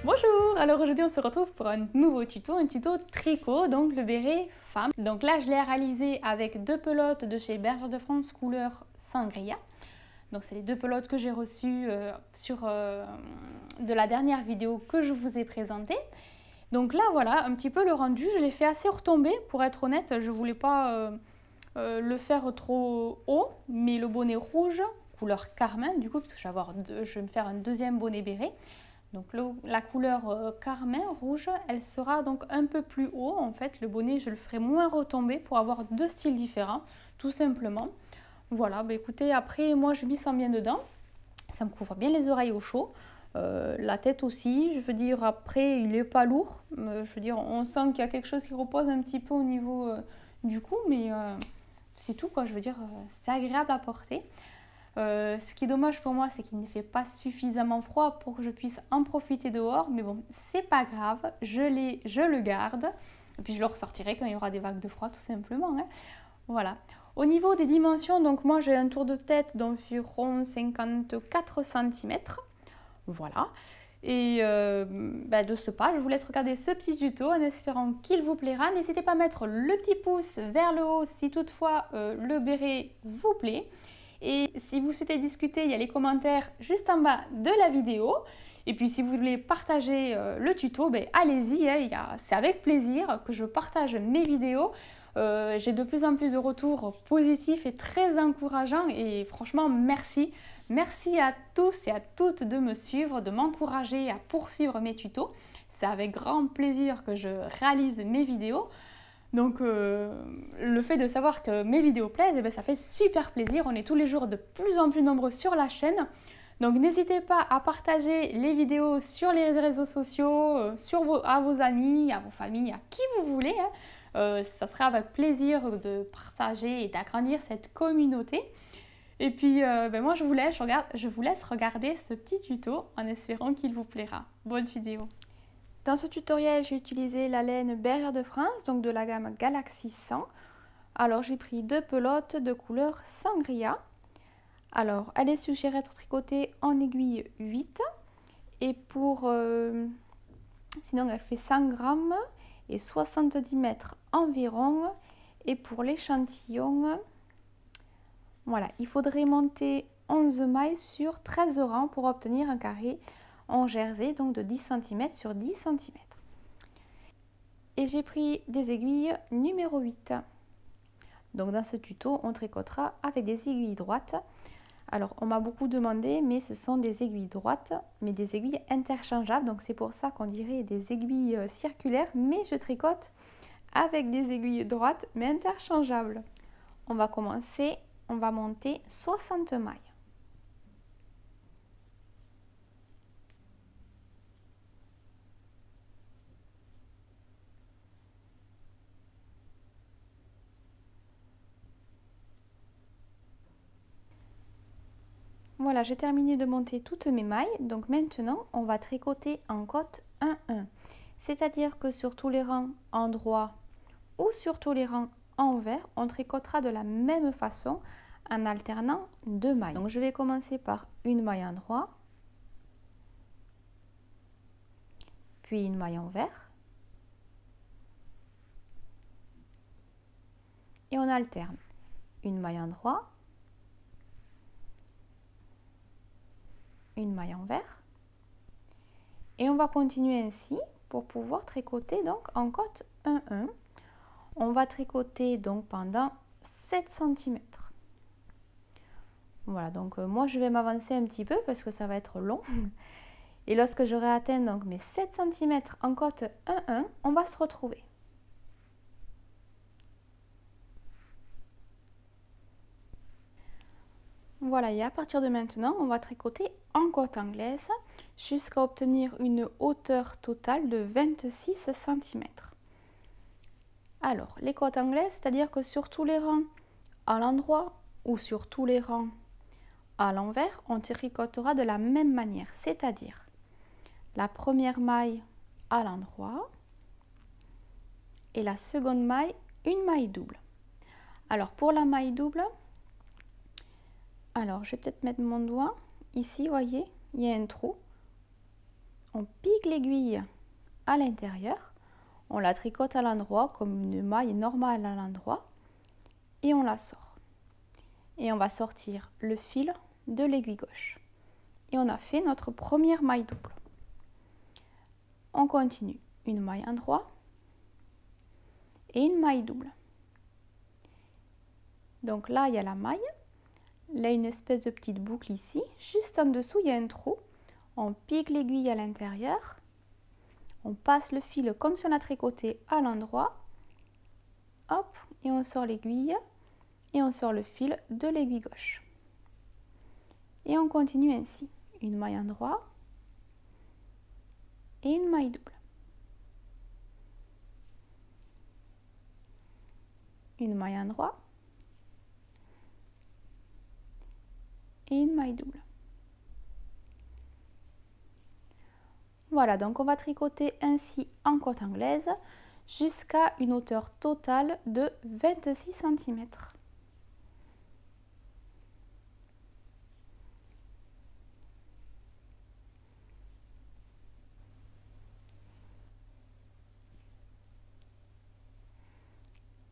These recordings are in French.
Bonjour, alors aujourd'hui on se retrouve pour un nouveau tuto, un tuto tricot, donc le béret femme. Donc là je l'ai réalisé avec deux pelotes de chez Bergère de France couleur Sangria. Donc c'est les deux pelotes que j'ai reçues de la dernière vidéo que je vous ai présentée. Donc là voilà un petit peu le rendu, je l'ai fait assez retombé pour être honnête, je voulais pas le faire trop haut, mais le bonnet rouge, couleur carmin du coup, parce que je vais me faire un deuxième bonnet béret. Donc la couleur carmin rouge, elle sera donc un peu plus haut. En fait, le bonnet, je le ferai moins retomber pour avoir deux styles différents, tout simplement. Voilà, bah écoutez, après, moi, je m'y sens bien dedans. Ça me couvre bien les oreilles au chaud. La tête aussi, je veux dire, après, il n'est pas lourd. Je veux dire, on sent qu'il y a quelque chose qui repose un petit peu au niveau du cou, mais c'est tout, quoi. Je veux dire, c'est agréable à porter. Ce qui est dommage pour moi, c'est qu'il ne fait pas suffisamment froid pour que je puisse en profiter dehors. Mais bon, c'est pas grave, je le garde. Et puis je le ressortirai quand il y aura des vagues de froid, tout simplement. Hein. Voilà. Au niveau des dimensions, donc moi j'ai un tour de tête d'environ 54 cm. Voilà. Et de ce pas, je vous laisse regarder ce petit tuto en espérant qu'il vous plaira. N'hésitez pas à mettre le petit pouce vers le haut si toutefois le béret vous plaît. Et si vous souhaitez discuter, il y a les commentaires juste en bas de la vidéo. Et puis si vous voulez partager le tuto, allez-y, hein, c'est avec plaisir que je partage mes vidéos. J'ai de plus en plus de retours positifs et très encourageants et franchement merci. Merci à tous et à toutes de me suivre, de m'encourager à poursuivre mes tutos. C'est avec grand plaisir que je réalise mes vidéos. Donc le fait de savoir que mes vidéos plaisent, ça fait super plaisir. On est tous les jours de plus en plus nombreux sur la chaîne. Donc n'hésitez pas à partager les vidéos sur les réseaux sociaux, à vos amis, à vos familles, à qui vous voulez. Hein. Ça sera avec plaisir de partager et d'agrandir cette communauté. Et puis moi je vous laisse regarder ce petit tuto en espérant qu'il vous plaira. Bonne vidéo. Dans ce tutoriel, j'ai utilisé la laine Bergère de France, donc de la gamme Galaxy 100. Alors j'ai pris deux pelotes de couleur Sangria. Alors elle est suggérée d'être tricotée en aiguille 8. Et sinon elle fait 100 grammes et 70 mètres environ. Et pour l'échantillon, voilà, il faudrait monter 11 mailles sur 13 rangs pour obtenir un carré en jersey, donc de 10 cm sur 10 cm. Et j'ai pris des aiguilles numéro 8. Donc dans ce tuto, on tricotera avec des aiguilles droites. Alors on m'a beaucoup demandé, mais ce sont des aiguilles droites, mais des aiguilles interchangeables. Donc c'est pour ça qu'on dirait des aiguilles circulaires, mais je tricote avec des aiguilles droites, mais interchangeables. On va commencer, on va monter 60 mailles. Voilà, j'ai terminé de monter toutes mes mailles. Donc maintenant, on va tricoter en côte 1-1. C'est-à-dire que sur tous les rangs en droit ou sur tous les rangs envers, on tricotera de la même façon en alternant deux mailles. Donc je vais commencer par une maille en droit, puis une maille envers. Et on alterne une maille en droit, une maille envers, et on va continuer ainsi pour pouvoir tricoter donc en côte 1-1. On va tricoter donc pendant 7 cm. Voilà, donc moi je vais m'avancer un petit peu parce que ça va être long. Et lorsque j'aurai atteint donc mes 7 cm en côte 1-1, on va se retrouver. Voilà, et à partir de maintenant, on va tricoter en côte anglaise jusqu'à obtenir une hauteur totale de 26 cm. Alors, les côtes anglaises, c'est-à-dire que sur tous les rangs à l'endroit ou sur tous les rangs à l'envers, on tricotera de la même manière, c'est-à-dire la première maille à l'endroit et la seconde maille, une maille double. Alors, pour la maille double, alors je vais peut-être mettre mon doigt ici, voyez, il y a un trou. On pique l'aiguille à l'intérieur, on la tricote à l'endroit comme une maille normale à l'endroit et on la sort. Et on va sortir le fil de l'aiguille gauche. Et on a fait notre première maille double. On continue une maille endroit et une maille double. Donc là, il y a la maille. Là, une espèce de petite boucle ici. Juste en dessous, il y a un trou. On pique l'aiguille à l'intérieur. On passe le fil comme si on a tricoté à l'endroit. Hop, et on sort l'aiguille. Et on sort le fil de l'aiguille gauche. Et on continue ainsi. Une maille endroit et une maille double. Une maille endroit et une maille double. Voilà, donc on va tricoter ainsi en côte anglaise jusqu'à une hauteur totale de 26 cm.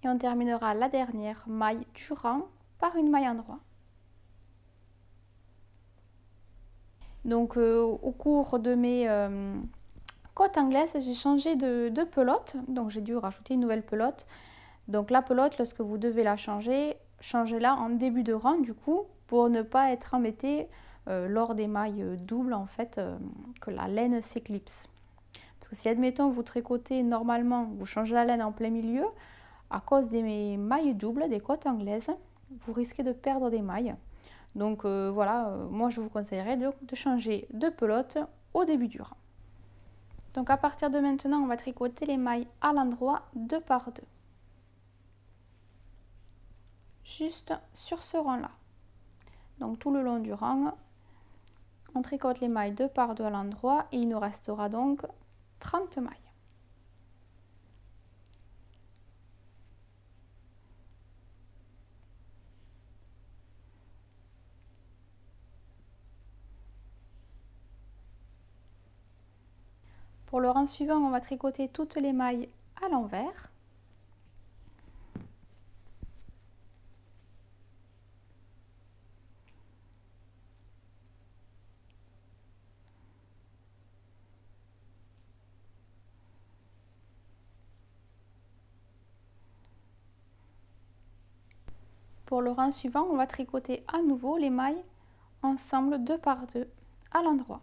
Et on terminera la dernière maille du rang par une maille endroit. Donc au cours de mes côtes anglaises, j'ai changé de pelote, donc j'ai dû rajouter une nouvelle pelote. Donc la pelote, lorsque vous devez la changer, changez-la en début de rang du coup, pour ne pas être embêté lors des mailles doubles en fait, que la laine s'éclipse. Parce que si admettons vous tricotez normalement, vous changez la laine en plein milieu, à cause des mailles doubles, des côtes anglaises, vous risquez de perdre des mailles. Donc voilà, moi je vous conseillerais de changer de pelote au début du rang. Donc à partir de maintenant, on va tricoter les mailles à l'endroit 2 par 2. Juste sur ce rang-là. Donc tout le long du rang, on tricote les mailles 2 par 2 à l'endroit et il nous restera donc 30 mailles. Pour le rang suivant, on va tricoter toutes les mailles à l'envers. Pour le rang suivant, on va tricoter à nouveau les mailles ensemble 2 par 2 à l'endroit.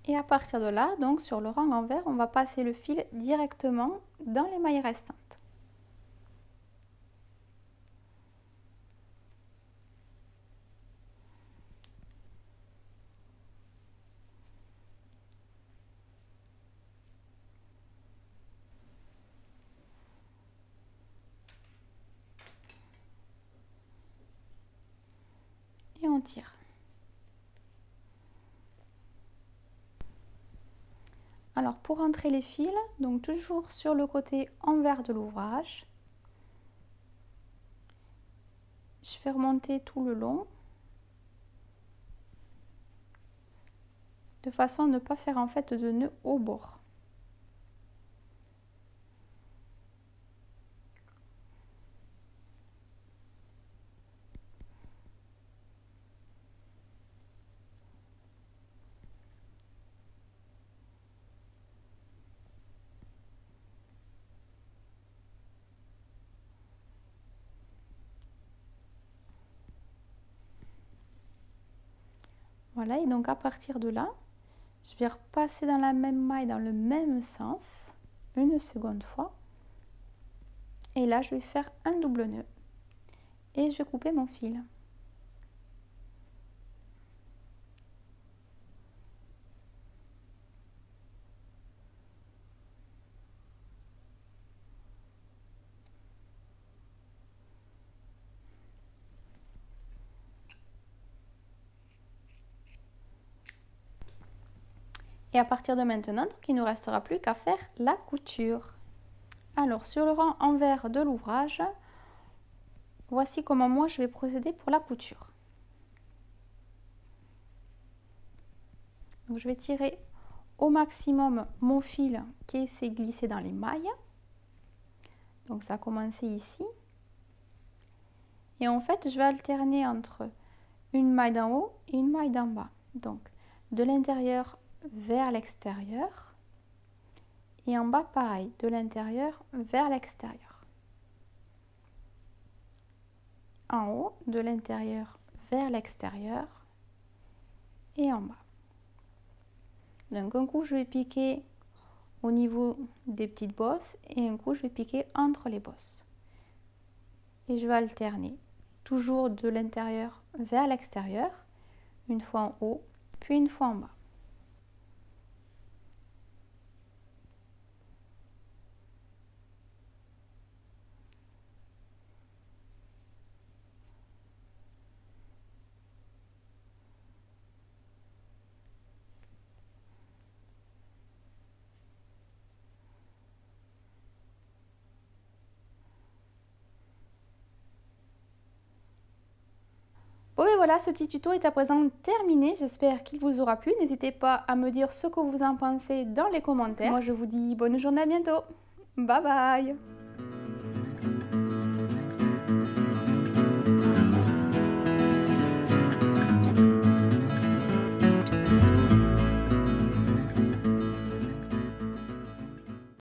Et à partir de là, donc sur le rang envers, on va passer le fil directement dans les mailles restantes. Et on tire. Alors pour entrer les fils, donc toujours sur le côté envers de l'ouvrage, je fais remonter tout le long, de façon à ne pas faire en fait de nœud au bord. Voilà, et donc à partir de là, je vais repasser dans la même maille dans le même sens, une seconde fois. Et là, je vais faire un double nœud et je vais couper mon fil. Et à partir de maintenant, donc, il ne nous restera plus qu'à faire la couture. Alors, sur le rang envers de l'ouvrage, voici comment moi je vais procéder pour la couture. Donc, je vais tirer au maximum mon fil qui s'est glissé dans les mailles. Donc, ça a commencé ici. Et en fait, je vais alterner entre une maille d'en haut et une maille d'en bas. Donc, de l'intérieur vers l'extérieur. Et en bas, pareil, de l'intérieur vers l'extérieur. En haut, de l'intérieur vers l'extérieur. Et en bas. Donc, un coup, je vais piquer au niveau des petites bosses et un coup, je vais piquer entre les bosses. Et je vais alterner. Toujours de l'intérieur vers l'extérieur, une fois en haut, puis une fois en bas. Bon et voilà, ce petit tuto est à présent terminé, j'espère qu'il vous aura plu. N'hésitez pas à me dire ce que vous en pensez dans les commentaires. Moi je vous dis bonne journée, à bientôt. Bye bye.